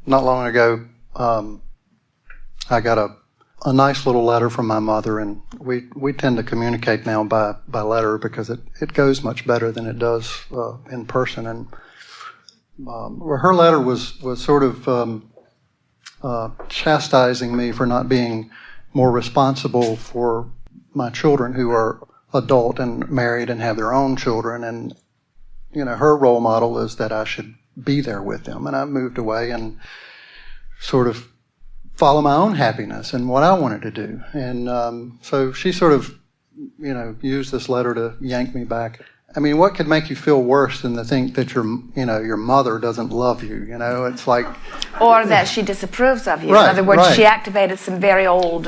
not long ago, I got a nice little letter from my mother, and we tend to communicate now by letter because it goes much better than it does in person. And her letter was sort of chastising me for not being more responsible for my children, who are adult and married and have their own children. And her role model is that I should be there with them. And I moved away and sort of follow my own happiness and what I wanted to do. And so she sort of, used this letter to yank me back. I mean, what could make you feel worse than to think that your mother doesn't love you? It's like... Or that she disapproves of you. Right, in other words, right. She activated some very old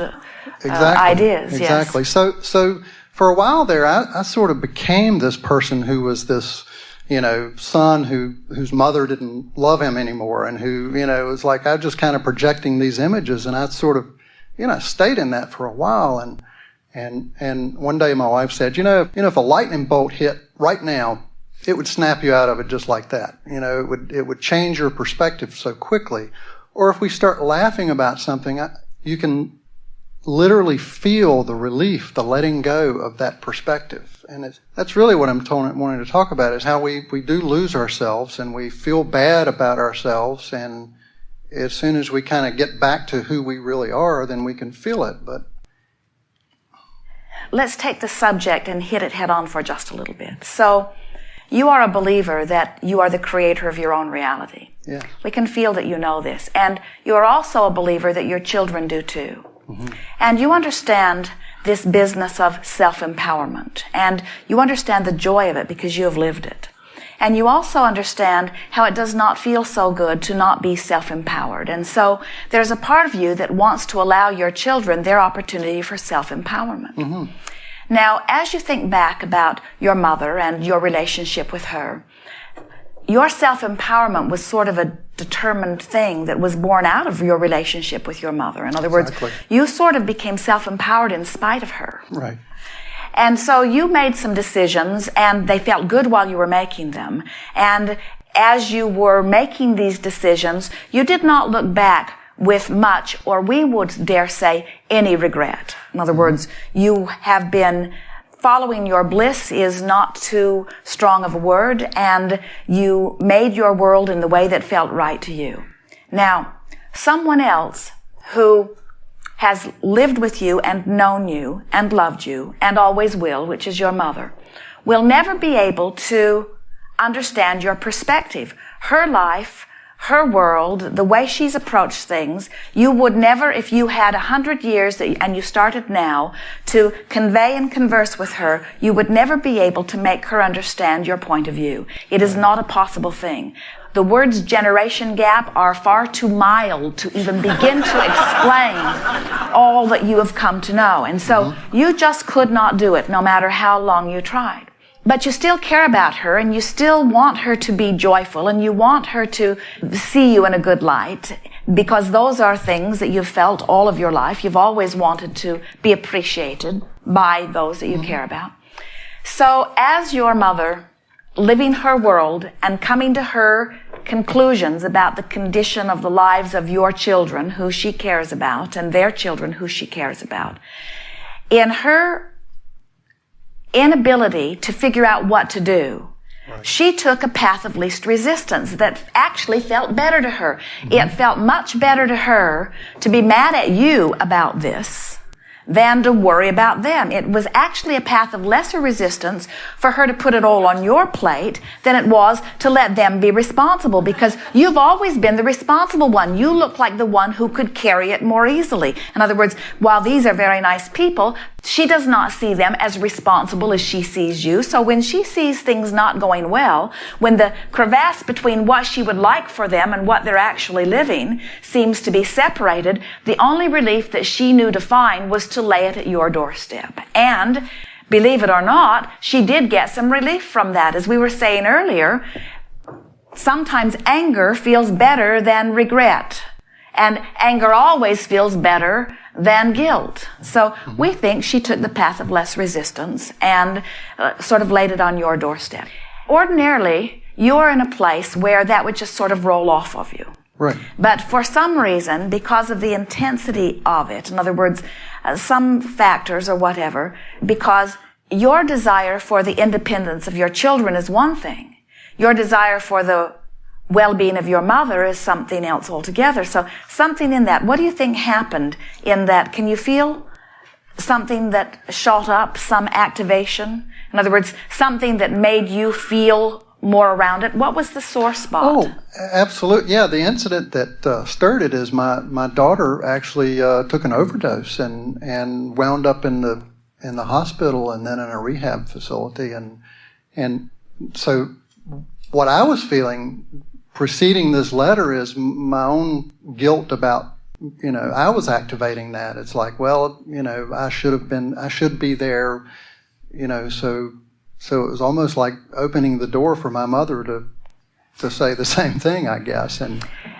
ideas. Exactly. Yes. So for a while there, I sort of became this person who was this, son whose mother didn't love him anymore, and who, was like, I just kind of projecting these images, and I sort of, stayed in that for a while. And one day my wife said, if a lightning bolt hit right now, it would snap you out of it just like that. It would change your perspective so quickly. Or if we start laughing about something, you can literally feel the relief, the letting go of that perspective. And that's really what I'm wanting to talk about, is how we do lose ourselves and we feel bad about ourselves. And as soon as we kind of get back to who we really are, then we can feel it. But let's take the subject and hit it head on for just a little bit. So you are a believer that you are the creator of your own reality. Yeah. We can feel that you know this. And you are also a believer that your children do too. Mm-hmm. And you understand this business of self-empowerment. And you understand the joy of it because you have lived it. And you also understand how it does not feel so good to not be self-empowered. And so there's a part of you that wants to allow your children their opportunity for self-empowerment. Mm-hmm. Now, as you think back about your mother and your relationship with her, your self-empowerment was sort of a determined thing that was born out of your relationship with your mother. In other words, you sort of became self-empowered in spite of her. Right. And so you made some decisions, and they felt good while you were making them. And as you were making these decisions, you did not look back with much, or we would dare say, any regret. In other words, you have been following your bliss is not too strong of a word, and you made your world in the way that felt right to you. Now, someone else who has lived with you and known you and loved you and always will, which is your mother, will never be able to understand your perspective. Her life, her world, the way she's approached things, you would never, if you had 100 years and you started now to convey and converse with her, you would never be able to make her understand your point of view. It is not a possible thing. The words generation gap are far too mild to even begin to explain all that you have come to know. And so you just could not do it, no matter how long you tried. But you still care about her, and you still want her to be joyful, and you want her to see you in a good light, because those are things that you've felt all of your life. You've always wanted to be appreciated by those that you care about. So as your mother, living her world and coming to her conclusions about the condition of the lives of your children who she cares about and their children who she cares about, in her inability to figure out what to do, she took a path of least resistance that actually felt better to her. It felt much better to her to be mad at you about this than to worry about them. It was actually a path of lesser resistance for her to put it all on your plate than it was to let them be responsible, because you've always been the responsible one. You look like the one who could carry it more easily. In other words, while these are very nice people, she does not see them as responsible as she sees you. So when she sees things not going well, when the crevasse between what she would like for them and what they're actually living seems to be separated, the only relief that she knew to find was to lay it at your doorstep. And believe it or not, she did get some relief from that. As we were saying earlier, sometimes anger feels better than regret. And anger always feels better than guilt. So we think she took the path of less resistance and sort of laid it on your doorstep. Ordinarily, you're in a place where that would just sort of roll off of you. Right. But for some reason, because of the intensity of it, in other words, some factors or whatever, because your desire for the independence of your children is one thing. Your desire for the well-being of your mother is something else altogether. So something in that. What do you think happened in that? Can you feel something that shot up, some activation? In other words, something that made you feel more around it. What was the sore spot? Oh, absolutely. Yeah, the incident that stirred it is my daughter actually took an overdose and wound up in the hospital and then in a rehab facility. And so what I was feeling preceding this letter is my own guilt about, I was activating that. It's like, well, I should be there, so it was almost like opening the door for my mother to say the same thing, I guess.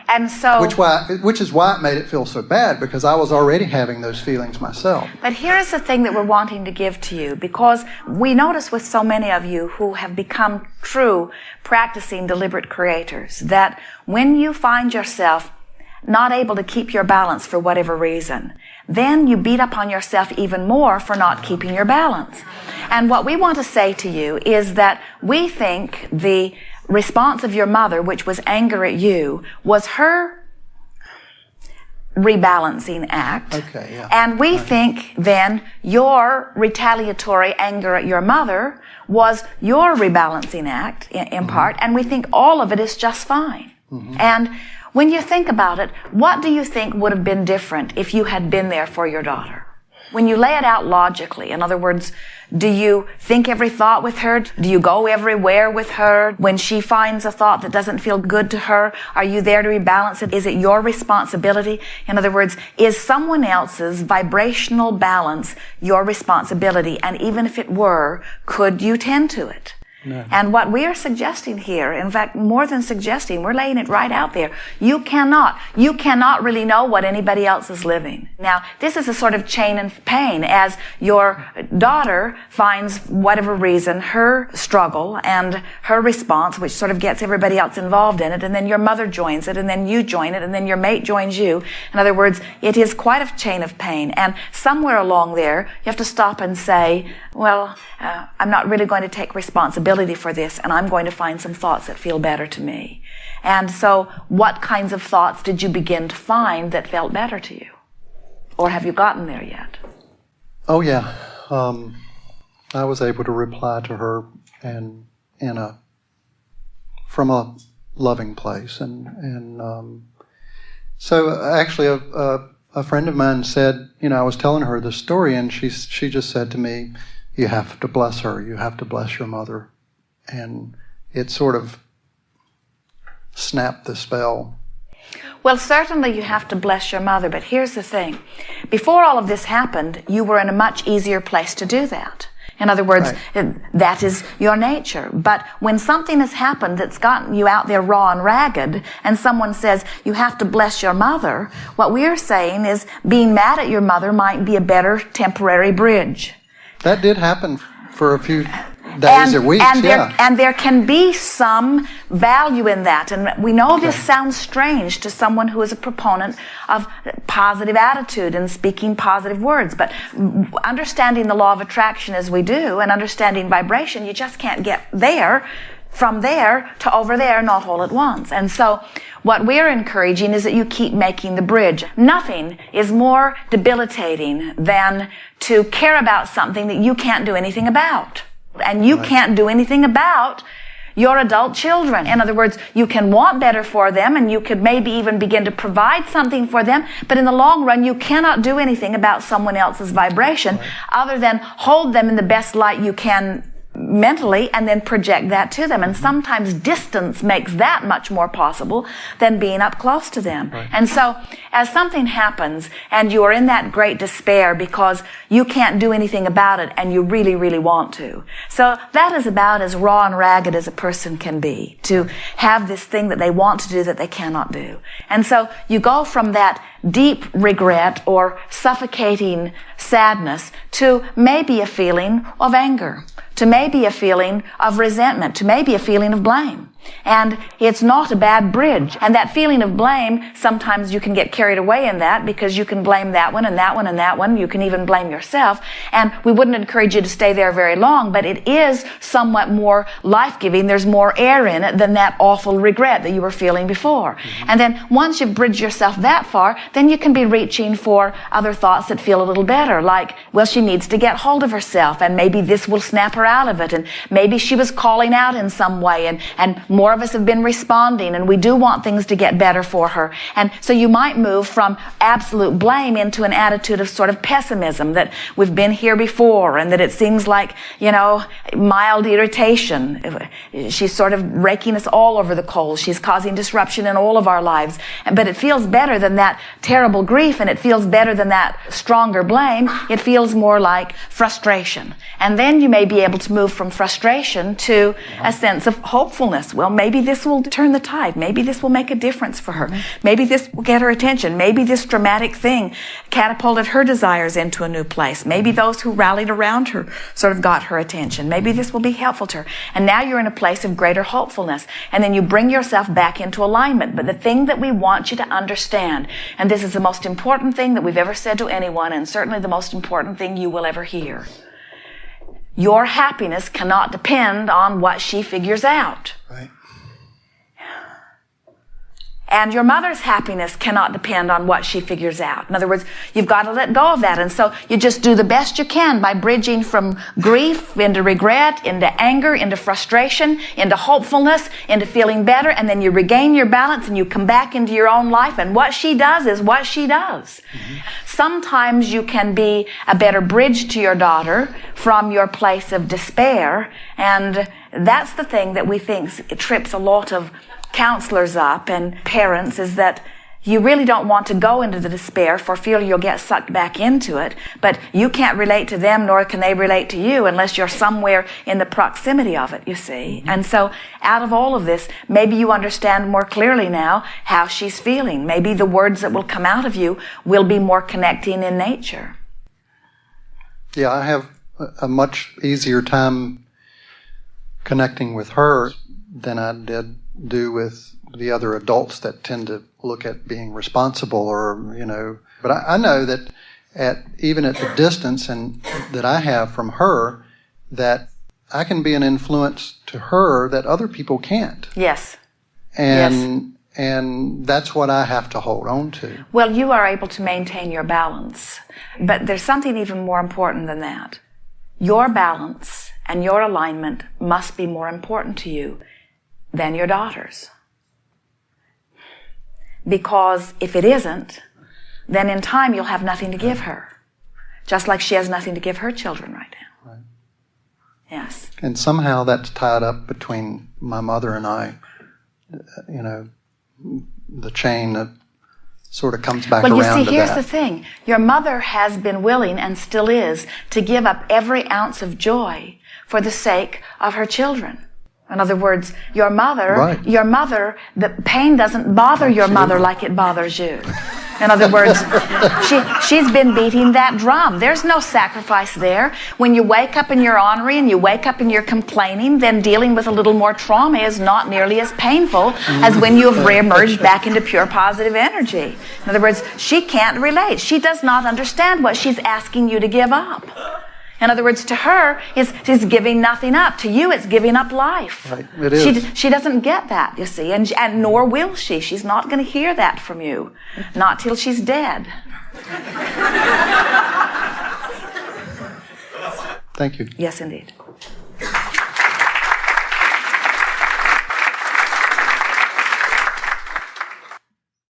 And so, which is why it made it feel so bad, because I was already having those feelings myself. But here's the thing that we're wanting to give to you, because we notice with so many of you who have become true practicing deliberate creators, that when you find yourself not able to keep your balance for whatever reason, then you beat up on yourself even more for not keeping your balance. And what we want to say to you is that we think the response of your mother, which was anger at you, was her rebalancing act. Okay, yeah. And we think then your retaliatory anger at your mother was your rebalancing act in part, and we think all of it is just fine. Mm-hmm. And when you think about it, what do you think would have been different if you had been there for your daughter? When you lay it out logically, in other words, do you think every thought with her? Do you go everywhere with her? When she finds a thought that doesn't feel good to her, are you there to rebalance it? Is it your responsibility? In other words, is someone else's vibrational balance your responsibility? And even if it were, could you tend to it? No. And what we are suggesting here, in fact, more than suggesting, we're laying it right out there. You cannot really know what anybody else is living. Now, this is a sort of chain of pain as your daughter finds whatever reason her struggle and her response, which sort of gets everybody else involved in it, and then your mother joins it, and then you join it, and then your mate joins you. In other words, it is quite a chain of pain. And somewhere along there, you have to stop and say, well, I'm not really going to take responsibility for this, and I'm going to find some thoughts that feel better to me. And so what kinds of thoughts did you begin to find that felt better to you? Or have you gotten there yet? Oh, yeah. I was able to reply to her and from a loving place. And so actually a friend of mine said, I was telling her this story, and she just said to me, you have to bless her. You have to bless your mother. And it sort of snapped the spell. Well, certainly you have to bless your mother, but here's the thing. Before all of this happened, you were in a much easier place to do that. In other words, right. That is your nature. But when something has happened that's gotten you out there raw and ragged, and someone says, you have to bless your mother, what we're saying is being mad at your mother might be a better temporary bridge. That did happen for a few days or weeks, and there can be some value in that. And we know this sounds strange to someone who is a proponent of positive attitude and speaking positive words. But understanding the law of attraction as we do, and understanding vibration, you just can't get there, from there to over there, not all at once. And so what we're encouraging is that you keep making the bridge. Nothing is more debilitating than to care about something that you can't do anything about. And you can't do anything about your adult children. In other words, you can want better for them, and you could maybe even begin to provide something for them, but in the long run, you cannot do anything about someone else's vibration other than hold them in the best light you can mentally and then project that to them. And sometimes distance makes that much more possible than being up close to them. Right. And so as something happens and you are in that great despair because you can't do anything about it and you really, really want to. So that is about as raw and ragged as a person can be, to have this thing that they want to do that they cannot do. And so you go from that deep regret or suffocating sadness to maybe a feeling of anger, to maybe a feeling of resentment, to maybe a feeling of blame. And it's not a bad bridge. And that feeling of blame, sometimes you can get carried away in that because you can blame that one and that one and that one. You can even blame yourself. And we wouldn't encourage you to stay there very long, but it is somewhat more life-giving. There's more air in it than that awful regret that you were feeling before. Mm-hmm. And then once you've bridged yourself that far, then you can be reaching for other thoughts that feel a little better, like, well, she needs to get hold of herself, and maybe this will snap her out of it, and maybe she was calling out in some way, and more of us have been responding, and we do want things to get better for her. And so you might move from absolute blame into an attitude of sort of pessimism, that we've been here before, and that it seems like, mild irritation. She's sort of raking us all over the coals. She's causing disruption in all of our lives. But it feels better than that terrible grief, and it feels better than that stronger blame. It feels more like frustration. And then you may be able to move from frustration to a sense of hopefulness. Well, maybe this will turn the tide. Maybe this will make a difference for her. Maybe this will get her attention. Maybe this dramatic thing catapulted her desires into a new place. Maybe those who rallied around her sort of got her attention. Maybe this will be helpful to her. And now you're in a place of greater hopefulness. And then you bring yourself back into alignment. But the thing that we want you to understand, and this is the most important thing that we've ever said to anyone, and certainly the most important thing you will ever hear. Your happiness cannot depend on what she figures out. Right. And your mother's happiness cannot depend on what she figures out. In other words, you've got to let go of that. And so you just do the best you can by bridging from grief into regret, into anger, into frustration, into hopefulness, into feeling better. And then you regain your balance and you come back into your own life. And what she does is what she does. Mm-hmm. Sometimes you can be a better bridge to your daughter from your place of despair. And that's the thing that we think trips a lot of counselors up and parents, is that you really don't want to go into the despair for fear you'll get sucked back into it, but you can't relate to them nor can they relate to you unless you're somewhere in the proximity of it, you see. Mm-hmm. And so out of all of this, maybe you understand more clearly now how she's feeling. Maybe the words that will come out of you will be more connecting in nature. Yeah, I have a much easier time connecting with her than I do with the other adults that tend to look at being responsible but I know that even at the distance and that I have from her, that I can be an influence to her that other people can't. Yes. And that's what I have to hold on to. Well, you are able to maintain your balance, but there's something even more important than that. Your balance and your alignment must be more important to you than your daughter's. Because if it isn't, then in time you'll have nothing to give her. Just like she has nothing to give her children right now. Right. Yes. And somehow that's tied up between my mother and I. The chain that sort of comes back around to that. Well, you see, here's the thing. Your mother has been willing, and still is, to give up every ounce of joy for the sake of her children. In other words, your mother, the pain doesn't bother your mother like it bothers you. In other words, she's been beating that drum. There's no sacrifice there. When you wake up and you're ornery and you wake up and you're complaining, then dealing with a little more trauma is not nearly as painful as when you have reemerged back into pure positive energy. In other words, she can't relate. She does not understand what she's asking you to give up. In other words, to her, it's giving nothing up. To you, it's giving up life. Right, it is. She doesn't get that, you see, and nor will she. She's not going to hear that from you. Not till she's dead. Thank you. Yes, indeed.